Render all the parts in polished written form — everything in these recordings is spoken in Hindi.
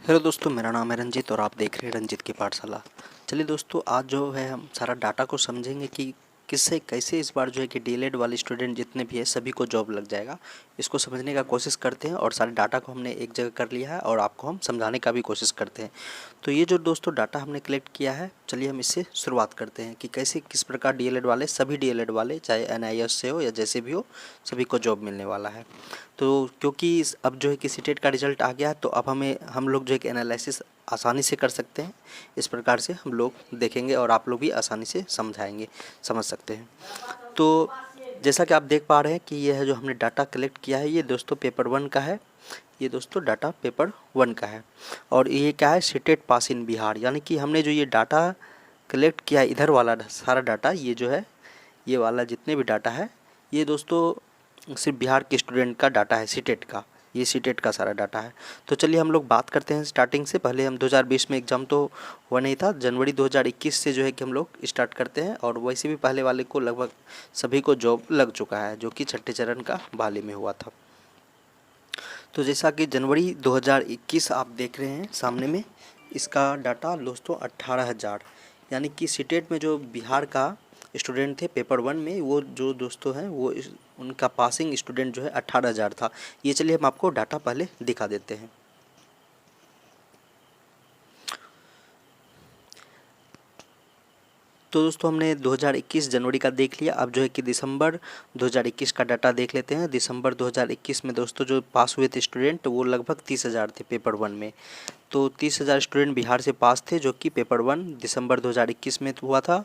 हेलो दोस्तों, मेरा नाम है रंजीत और आप देख रहे हैं रंजीत की पाठशाला। चलिए दोस्तों, आज जो है हम सारा डाटा को समझेंगे कि किससे कैसे इस बार जो है कि डीएलएड वाले स्टूडेंट जितने भी है सभी को जॉब लग जाएगा। इसको समझने का कोशिश करते हैं और सारे डाटा को हमने एक जगह कर लिया है और आपको हम समझाने का भी कोशिश करते हैं। तो ये जो दोस्तों डाटा हमने कलेक्ट किया है, चलिए हम इससे शुरुआत करते हैं कि कैसे किस प्रकार डीएलएड वाले सभी डीएलएड वाले चाहे एनआईएस से हो या जैसे भी हो सभी को जॉब मिलने वाला है। तो क्योंकि अब जो है कि सीटेट का रिजल्ट आ गया है, तो अब हम लोग जो है कि एनालिसिस आसानी से कर सकते हैं। इस प्रकार से हम लोग देखेंगे और आप लोग भी आसानी से समझ सकते हैं। तो जैसा कि आप देख पा रहे हैं कि यह जो हमने डाटा कलेक्ट किया है, ये दोस्तों पेपर 1 का है। ये दोस्तों डाटा पेपर 1 का है और ये क्या है, सीटेट पास इन बिहार। यानी कि हमने जो ये डाटा कलेक्ट किया है, इधर वाला सारा डाटा, ये जो है ये वाला जितने भी डाटा है, ये दोस्तों सिर्फ बिहार के स्टूडेंट का डाटा है, सीटेट का। ये सीटेट का सारा डाटा है। तो चलिए हम लोग बात करते हैं स्टार्टिंग से। पहले हम 2020 में एग्ज़ाम तो हुआ नहीं था, जनवरी 2021 से जो है कि हम लोग स्टार्ट करते हैं और वैसे भी पहले वाले को लगभग सभी को जॉब लग चुका है, जो कि छठे चरण का बहाली में हुआ था। तो जैसा कि जनवरी 2021 आप देख रहे हैं सामने में, इसका डाटा दोस्तों 18,000, यानी कि सीटेट में जो बिहार का स्टूडेंट थे पेपर 1 में, वो जो दोस्तों हैं वो उनका पासिंग स्टूडेंट जो है 18,000 था। ये चलिए हम आपको डाटा पहले दिखा देते हैं। तो दोस्तों हमने 2021 जनवरी का देख लिया। अब जो है कि दिसंबर 2021 का डाटा देख लेते हैं। दिसंबर 2021 में दोस्तों जो पास हुए थे स्टूडेंट, वो लगभग 30,000 थे पेपर 1 में। तो 30,000 स्टूडेंट बिहार से पास थे, जो कि पेपर 1 दिसंबर 2021 में हुआ था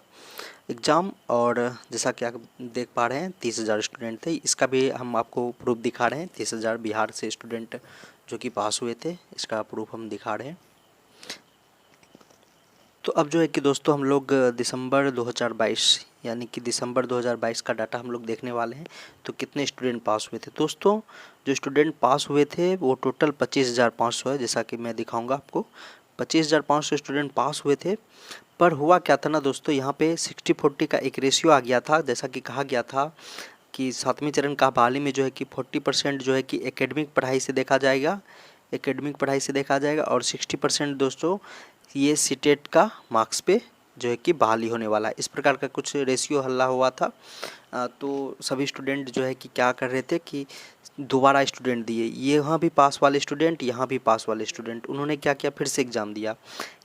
एग्ज़ाम। और जैसा कि आप देख पा रहे हैं 30,000 स्टूडेंट थे। इसका भी हम आपको प्रूफ दिखा रहे हैं। 30,000 बिहार से स्टूडेंट जो कि पास हुए थे, इसका प्रूफ हम दिखा रहे हैं। तो अब जो है कि दोस्तों हम लोग दिसंबर 2022 यानी कि दिसंबर 2022 का डाटा हम लोग देखने वाले हैं। तो कितने स्टूडेंट पास हुए थे दोस्तों? जो स्टूडेंट पास हुए थे वो टोटल 25,500 है, जैसा कि मैं दिखाऊंगा आपको। 25,500 स्टूडेंट पास हुए थे। पर हुआ क्या था ना दोस्तों, यहाँ पे 60-40 का एक रेशियो आ गया था। जैसा कि कहा गया था कि 7वें चरण का बहाली में जो है कि 40% जो है कि एकेडमिक पढ़ाई से देखा जाएगा, और 60% दोस्तों ये सीटेट का मार्क्स पे जो है कि बहाली होने वाला है। इस प्रकार का कुछ रेशियो हल्ला हुआ था। तो सभी स्टूडेंट जो है कि क्या कर रहे थे कि दोबारा स्टूडेंट दिए, ये यहाँ भी पास वाले स्टूडेंट, यहाँ भी पास वाले स्टूडेंट, उन्होंने क्या किया, फिर से एग्ज़ाम दिया।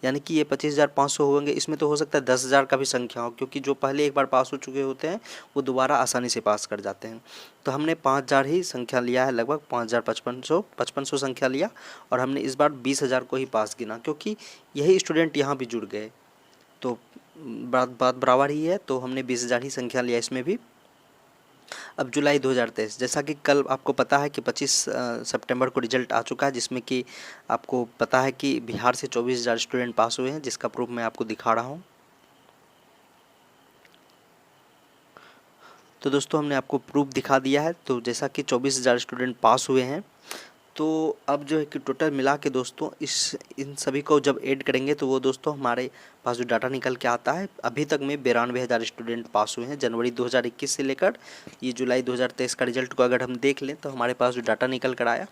यानी कि ये 25,500 होंगे, इसमें तो हो सकता है 10,000 का भी संख्या हो, क्योंकि जो पहले एक बार पास हो चुके होते हैं वो दोबारा आसानी से पास कर जाते हैं। तो हमने 5,000 ही संख्या लिया है, लगभग 5,500 संख्या लिया और हमने इस बार 20,000 को ही पास गिना, क्योंकि यही स्टूडेंट यहाँ भी जुड़ गए। तो बात बराबर ही है, तो हमने 20,000 ही संख्या लिया इसमें भी। अब जुलाई 2023, जैसा कि कल आपको पता है कि 25 सितंबर को रिजल्ट आ चुका है, जिसमें कि आपको पता है कि बिहार से 24,000 स्टूडेंट पास हुए हैं, जिसका प्रूफ मैं आपको दिखा रहा हूं। तो दोस्तों हमने आपको प्रूफ दिखा दिया है। तो जैसा कि 24,000 स्टूडेंट पास हुए हैं, तो अब जो है कि टोटल मिला के दोस्तों इन सभी को जब ऐड करेंगे तो वो दोस्तों हमारे पास जो डाटा निकल के आता है, अभी तक में 92,000 स्टूडेंट पास हुए हैं जनवरी 2021 से लेकर ये जुलाई 2023 का रिजल्ट को अगर हम देख लें तो हमारे पास जो डाटा निकल कर आया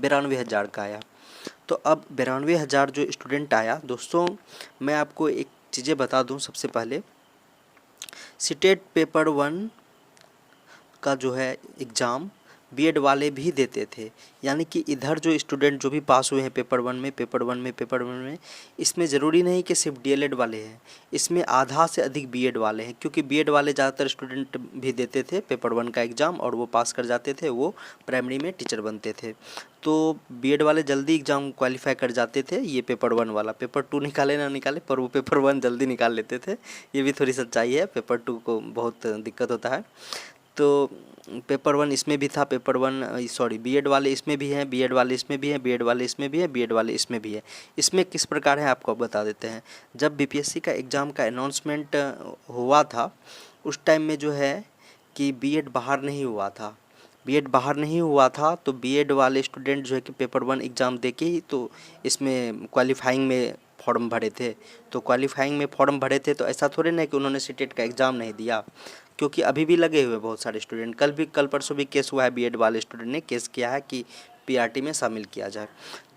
92,000 का आया। तो अब 92,000 जो स्टूडेंट आया दोस्तों, मैं आपको एक चीज़ें बता दूँ। सबसे पहले सीटेट पेपर 1 का जो है एग्ज़ाम बीएड वाले भी देते थे। यानी कि इधर जो स्टूडेंट जो भी पास हुए हैं पेपर 1 में, इसमें ज़रूरी नहीं कि सिर्फ डीएलएड वाले हैं, इसमें आधा से अधिक बीएड वाले हैं, क्योंकि बीएड वाले ज़्यादातर स्टूडेंट भी देते थे पेपर 1 का एग्ज़ाम और वो पास कर जाते थे, वो प्राइमरी में टीचर बनते थे। तो बीएड वाले जल्दी एग्ज़ाम क्वालिफाई कर जाते थे। ये पेपर 1 वाला, पेपर 2 निकाले ना निकाले, पर वो पेपर 1 जल्दी निकाल लेते थे। ये भी थोड़ी सच्चाई है, पेपर 2 को बहुत दिक्कत होता है। तो पेपर 1 इसमें भी था, बीएड वाले इसमें भी हैं, बीएड वाले इसमें भी हैं, बीएड वाले इसमें भी है, बीएड वाले इसमें भी है। इसमें किस प्रकार है आपको बता देते हैं। जब बीपीएससी का एग्ज़ाम का अनाउंसमेंट हुआ था, उस टाइम में जो है कि बीएड बाहर नहीं हुआ था, तो बीएड वाले स्टूडेंट जो है कि पेपर 1 एग्ज़ाम दे के ही तो इसमें क्वालिफाइंग में फॉर्म भरे थे। तो क्वालिफाइंग में फॉर्म भरे थे, तो ऐसा थोड़े ना कि उन्होंने सीटेट का एग्ज़ाम नहीं दिया, क्योंकि अभी भी लगे हुए बहुत सारे स्टूडेंट। कल परसों भी केस हुआ है, बीएड वाले स्टूडेंट ने केस किया है कि पीआरटी में शामिल किया जाए।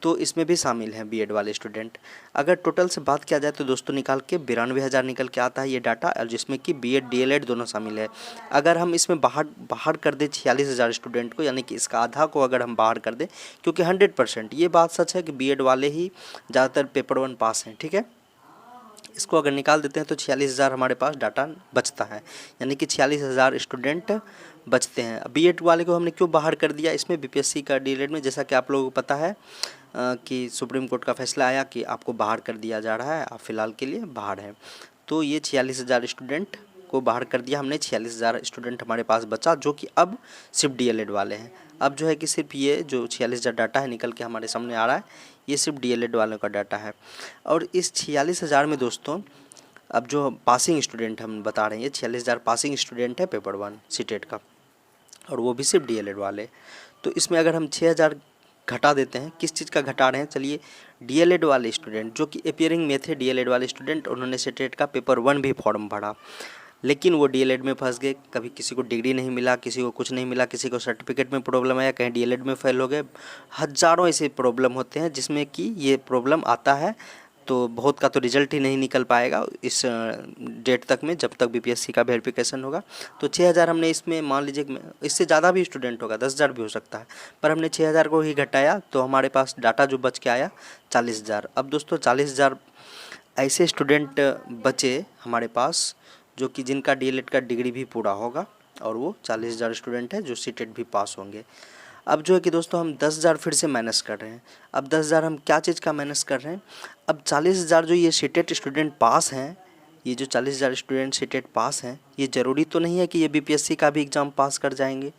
तो इसमें भी शामिल हैं बीएड वाले स्टूडेंट। अगर टोटल से बात किया जाए तो दोस्तों निकाल के 92,000 निकल के आता है ये डाटा, और जिसमें कि बीएड डीएलएड दोनों शामिल है। अगर हम इसमें बाहर कर दें 46,000 स्टूडेंट को, यानी कि इसका आधा को अगर हम बाहर कर दें, क्योंकि 100% ये बात सच है कि बीएड वाले ही ज़्यादातर पेपर 1 पास हैं, ठीक है। इसको अगर निकाल देते हैं तो 46,000 हमारे पास डाटा बचता है, यानी कि 46,000 स्टूडेंट बचते हैं। बीएड वाले को हमने क्यों बाहर कर दिया इसमें बीपीएससी का डीएलएड में, जैसा कि आप लोगों को पता है कि सुप्रीम कोर्ट का फैसला आया कि आपको बाहर कर दिया जा रहा है, आप फ़िलहाल के लिए बाहर हैं। तो ये 46,000 स्टूडेंट को बाहर कर दिया हमने, 46,000 स्टूडेंट हमारे पास बचा, जो कि अब सिर्फ डीएलएड वाले हैं। अब जो है कि सिर्फ ये जो 46,000 डाटा है निकल के हमारे सामने आ रहा है, ये सिर्फ डीएलएड वालों का डाटा है। और इस 46,000 में दोस्तों अब जो पासिंग स्टूडेंट हम बता रहे हैं, ये 46,000 पासिंग स्टूडेंट है पेपर 1 सीटेट का, और वो भी सिर्फ डीएलएड वाले। तो इसमें अगर हम 6,000 घटा देते हैं, किस चीज़ का घटा रहे हैं, चलिए डीएलएड वाले स्टूडेंट जो कि अपीयरिंग में थे, डीएलएड वाले स्टूडेंट, उन्होंने सीटेट का पेपर 1 भी फॉर्म भरा, लेकिन वो डीएलएड में फंस गए। कभी किसी को डिग्री नहीं मिला, किसी को कुछ नहीं मिला, किसी को सर्टिफिकेट में प्रॉब्लम आया, कहीं डीएलएड में फेल हो गए। हज़ारों ऐसे प्रॉब्लम होते हैं जिसमें कि ये प्रॉब्लम आता है, तो बहुत का तो रिजल्ट ही नहीं निकल पाएगा इस डेट तक में, जब तक बीपीएससी का वेरिफिकेशन होगा। तो 6,000 हमने इसमें, मान लीजिए इससे ज़्यादा भी स्टूडेंट होगा, 10,000 भी हो सकता है, पर हमने 6,000 को ही घटाया, तो हमारे पास डाटा जो बच के आया 40,000। अब दोस्तों 40,000 ऐसे स्टूडेंट बचे हमारे पास जो कि जिनका डीएलएड का डिग्री भी पूरा होगा, और वो 40,000 स्टूडेंट है जो सीटेट भी पास होंगे। अब जो है कि दोस्तों हम 10,000 फिर से माइनस कर रहे हैं। अब 10,000 हम क्या चीज़ का माइनस कर रहे हैं, अब 40,000 जो ये सीटेट स्टूडेंट पास हैं, ये जो 40,000 स्टूडेंट सीटेट पास हैं, ये ज़रूरी तो नहीं है कि ये बीपीएससी का भी एग्ज़ाम पास कर जाएंगे,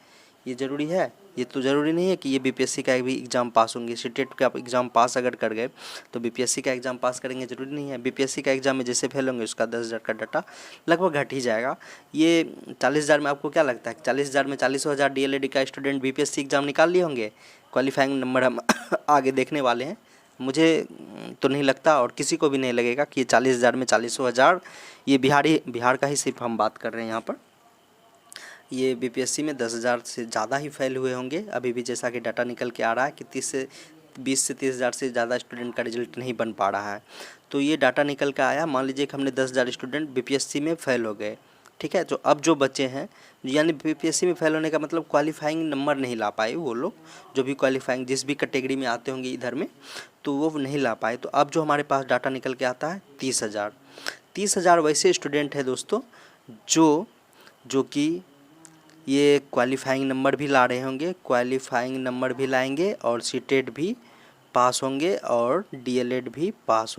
ये ज़रूरी है? ये तो ज़रूरी नहीं है कि ये बीपीएससी का भी एग्ज़ाम पास होंगे। सीटेट का एग्ज़ाम पास अगर कर गए तो बीपीएससी का एग्ज़ाम पास करेंगे, ज़रूरी नहीं है। बीपीएससी का एग्ज़ाम में जैसे फेल होंगे उसका 10,000 का डाटा लगभग घट ही जाएगा। ये 40,000 में आपको क्या लगता है, 40,000 में 40,000 डीएलएड का स्टूडेंट बीपीएससी एग्ज़ाम निकाल लिए होंगे? क्वालिफाइंग नंबर हम आगे देखने वाले हैं। मुझे तो नहीं लगता, और किसी को भी नहीं लगेगा कि ये 40,000 में 40,000 ये बिहार का ही सिर्फ हम बात कर रहे हैं यहाँ पर। ये बीपीएससी में 10,000 से ज़्यादा ही फेल हुए होंगे अभी भी, जैसा कि डाटा निकल के आ रहा है कि 20 से 30,000 से ज़्यादा स्टूडेंट का रिजल्ट नहीं बन पा रहा है। तो ये डाटा निकल के आया, मान लीजिए कि हमने 10,000 स्टूडेंट बीपीएससी में फ़ेल हो गए, ठीक है। तो अब जो बच्चे हैं, यानी बीपीएससी में फ़ेल होने का मतलब क्वालिफाइंग नंबर नहीं ला पाए वो लोग, जो भी क्वालिफाइंग जिस भी कैटेगरी में आते होंगे इधर में, तो वो नहीं ला पाए। तो अब जो हमारे पास डाटा निकल के आता है 30,000। 30,000 वैसे स्टूडेंट है दोस्तों जो कि ये क्वालिफाइंग नंबर भी ला रहे होंगे, क्वालिफाइंग नंबर भी लाएंगे, और सीटेट भी पास होंगे, और डीएलएड भी पास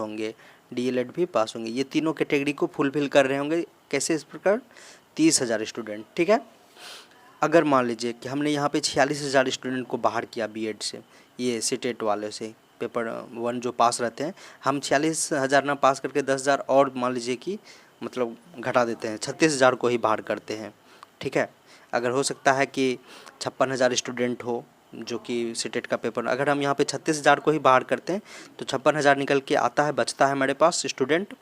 होंगे, ये तीनों कैटेगरी को फुलफिल कर रहे होंगे। कैसे? इस प्रकार 30,000 स्टूडेंट, ठीक है। अगर मान लीजिए कि हमने यहाँ पे 46,000 स्टूडेंट को बाहर किया बीएड से, ये सीटेट वाले से पेपर 1 जो पास रहते हैं, हम 46,000 ना पास करके 10,000 और मान लीजिए कि मतलब घटा देते हैं, 36,000 को ही बाहर करते हैं, ठीक है। अगर हो सकता है कि 56,000 स्टूडेंट हो जो कि सीटेट का पेपर, अगर हम यहाँ पे 36,000 को ही बाहर करते हैं तो 56,000 निकल के आता है, बचता है हमारे पास स्टूडेंट।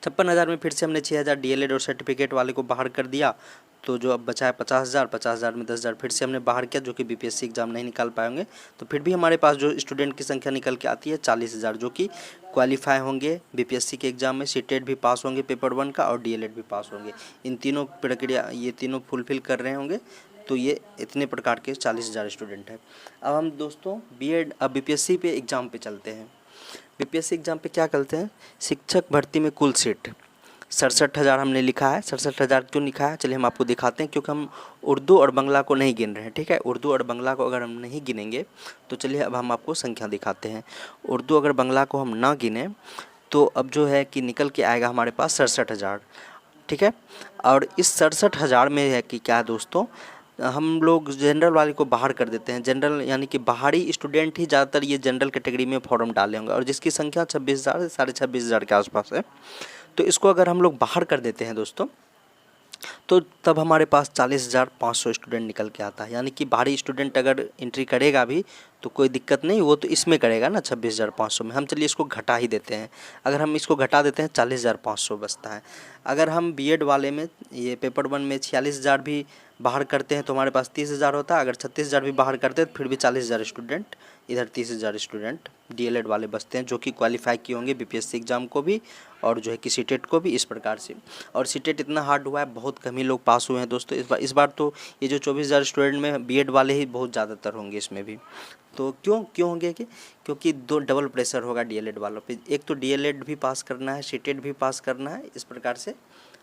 56,000 में फिर से हमने 6,000 डीएलएड और सर्टिफिकेट वाले को बाहर कर दिया, तो जो अब बचा है 50,000, 50,000 में 10,000 फिर से हमने बाहर किया, जो कि बीपीएससी एग्ज़ाम नहीं निकाल पाएंगे। तो फिर भी हमारे पास जो स्टूडेंट की संख्या निकल के आती है 40,000, जो कि क्वालिफाई होंगे बीपीएससी के एग्ज़ाम में, सीटेट भी पास होंगे पेपर 1 का, और डीएलएड भी पास होंगे। इन तीनों प्रक्रिया ये तीनों फुलफिल कर रहे होंगे, तो ये इतने प्रकार के 40,000 स्टूडेंट हैं। अब हम दोस्तों बीपीएससी पे एग्ज़ाम पे चलते हैं। बीपीएससी एग्ज़ाम पे क्या करते हैं, शिक्षक भर्ती में कुल सीट 67,000 हमने लिखा है। 67,000 क्यों लिखा है, चलिए हम आपको दिखाते हैं, क्योंकि हम उर्दू और बंगला को नहीं गिन रहे हैं, ठीक है। उर्दू और बंगला को अगर हम नहीं गिनेंगे तो चलिए अब हम आपको संख्या दिखाते हैं। उर्दू अगर बंगला को हम ना गिने तो अब जो है कि निकल के आएगा हमारे पास 67,000, ठीक है। और इस 67,000 में है कि क्या दोस्तों, हम लोग जनरल वाले को बाहर कर देते हैं। जनरल यानी कि बाहरी स्टूडेंट ही ज़्यादातर ये जनरल कैटेगरी में फॉर्म डाले होंगे, और जिसकी संख्या 26,000 से 26,500 के आसपास है। तो इसको अगर हम लोग बाहर कर देते हैं दोस्तों, तो तब हमारे पास 40,500 स्टूडेंट निकल के आता है। यानी कि बाहरी स्टूडेंट अगर एंट्री करेगा भी तो कोई दिक्कत नहीं, वो तो इसमें करेगा ना 26,500 में। हम चलिए इसको घटा ही देते हैं। अगर हम इसको घटा देते हैं 40,500 बचता है। अगर हम बीएड वाले में ये पेपर 1 में 46,000 भी बाहर करते हैं तो हमारे पास 30,000 होता है। अगर 36,000 भी बाहर करते हैं तो फिर भी 40,000 स्टूडेंट, इधर 30,000 स्टूडेंट डीएलएड वाले बचते हैं, जो कि क्वालिफाई किए होंगे बीपीएससी एग्ज़ाम को भी और जो है कि सीटेट को भी, इस प्रकार से। और सीटेट इतना हार्ड हुआ है, बहुत कम ही लोग पास हुए हैं दोस्तों इस बार तो ये जो 24,000 स्टूडेंट में बीएड वाले ही बहुत ज़्यादातर होंगे इसमें भी। तो क्यों होंगे कि क्योंकि दो डबल प्रेशर होगा डीएलएड वालों पे, एक तो डीएलएड भी पास करना है, सीटेट भी पास करना है, इस प्रकार से।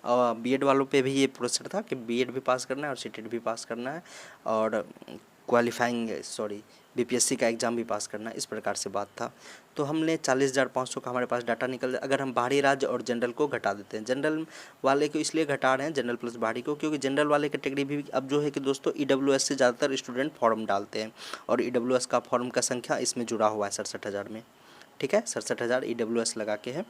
और बीएड वालों पे भी ये प्रेशर था कि बीएड भी पास करना है और सीटेट भी पास करना है और बीपीएससी का एग्ज़ाम भी पास करना है, इस प्रकार से बात था। तो हमने 40,500 का हमारे पास डाटा निकल जाए। अगर हम बाहरी राज्य और जनरल को घटा देते हैं, जनरल वाले को इसलिए घटा रहे हैं, जनरल प्लस बाहरी को, क्योंकि जनरल वाले कैटेगरी भी अब जो है कि दोस्तों ईडब्ल्यूएस से ज़्यादातर स्टूडेंट फॉर्म डालते हैं और ईडब्ल्यूएस का फॉर्म का संख्या इसमें जुड़ा हुआ है 67,000 में। ठीक है, 67,000 ईडब्ल्यूएस लगा के है,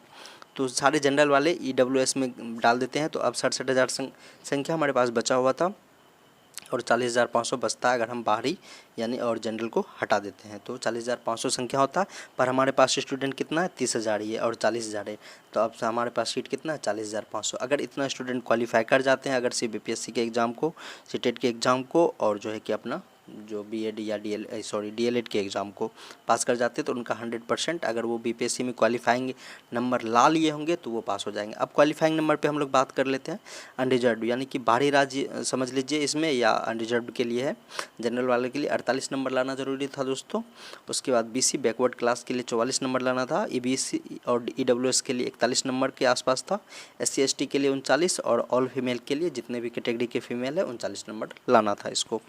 तो सारे जनरल वाले ईडब्ल्यूएस में डाल देते हैं। तो अब 67,000 संख्या हमारे पास बचा हुआ था और 40,500 बचता है अगर हम बाहरी यानी और जनरल को हटा देते हैं, तो 40,500 संख्या होता है। पर हमारे पास स्टूडेंट कितना है, 30,000 ही है और 40,000 है, तो अब हमारे पास सीट कितना है, 40,500। अगर इतना स्टूडेंट क्वालिफाई कर जाते हैं अगर से बीपीएससी के एग्ज़ाम को, सीटेट के एग्ज़ाम को और जो है कि अपना जो बीएड या डीएलएड के एग्ज़ाम को पास कर जाते हैं, तो उनका 100%, अगर वो बीपीएससी में क्वालिफाइंग नंबर ला लिए होंगे तो वो पास हो जाएंगे। अब क्वालिफाइंग नंबर पे हम लोग बात कर लेते हैं अनरिजर्व्ड, यानी कि बाहरी राज्य समझ लीजिए इसमें, या अनरिजर्व्ड के लिए है। जनरल वाले के लिए 48 नंबर लाना ज़रूरी था दोस्तों। उसके बाद बीसी बैकवर्ड क्लास के लिए 44 नंबर लाना था, ईबीसी और ईडब्ल्यूएस के लिए 41 नंबर के आसपास था, एससी एसटी के लिए 39 और ऑल फीमेल के लिए जितने भी कैटेगरी के फीमेल है 39 नंबर लाना था इसको।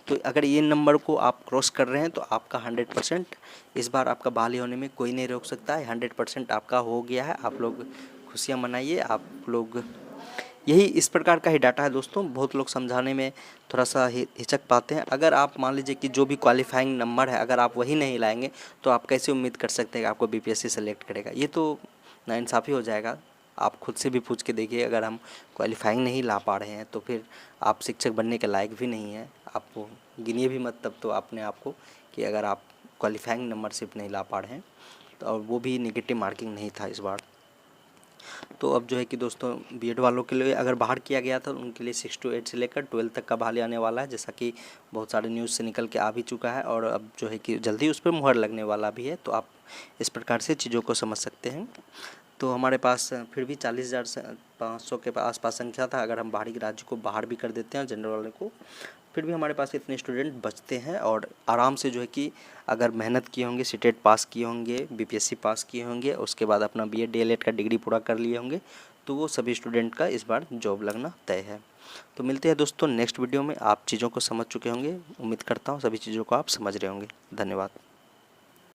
तो अगर ये नंबर को आप क्रॉस कर रहे हैं तो आपका 100%, इस बार आपका बहाली होने में कोई नहीं रोक सकता है, 100% आपका हो गया है। आप लोग खुशियाँ मनाइए। आप लोग यही इस प्रकार का ही डाटा है दोस्तों। बहुत लोग समझाने में थोड़ा सा हिचक पाते हैं। अगर आप मान लीजिए कि जो भी क्वालिफाइंग नंबर है अगर आप वही नहीं लाएंगे तो आप कैसे उम्मीद कर सकते हैं कि आपको बीपीएससी सेलेक्ट करेगा, ये तो नाइंसाफ़ी हो जाएगा। आप खुद से भी पूछ के देखिए, अगर हम क्वालिफाइंग नहीं ला पा रहे हैं तो फिर आप शिक्षक बनने के लायक भी नहीं हैं। आप गिनिए भी मत तब तो अपने आप को, कि अगर आप क्वालिफाइंग नंबर सिर्फ नहीं ला पा रहे हैं तो, और वो भी नेगेटिव मार्किंग नहीं था इस बार। तो अब जो है कि दोस्तों बीएड वालों के लिए अगर बाहर किया गया था उनके लिए 6 to 8 से लेकर 12 तक का बहाली आने वाला है, जैसा कि बहुत सारे न्यूज़ से निकल के आ भी चुका है और अब जो है कि जल्दी उस पर मुहर लगने वाला भी है। तो आप इस प्रकार से चीज़ों को समझ सकते हैं। तो हमारे पास फिर भी 40,500 के आसपास संख्या था। अगर हम बाहरी राज्य को बाहर भी कर देते हैं जनरल वाले को, फिर भी हमारे पास इतने स्टूडेंट बचते हैं और आराम से जो है कि अगर मेहनत किए होंगे, सीटेट पास किए होंगे, बीपीएससी पास किए होंगे, उसके बाद अपना बीएड डीएलएड का डिग्री पूरा कर लिए होंगे, तो वो सभी स्टूडेंट का इस बार जॉब लगना तय है। तो मिलते हैं दोस्तों नेक्स्ट वीडियो में। आप चीज़ों को समझ चुके होंगे, उम्मीद करता हूँ सभी चीज़ों को आप समझ रहे होंगे। धन्यवाद।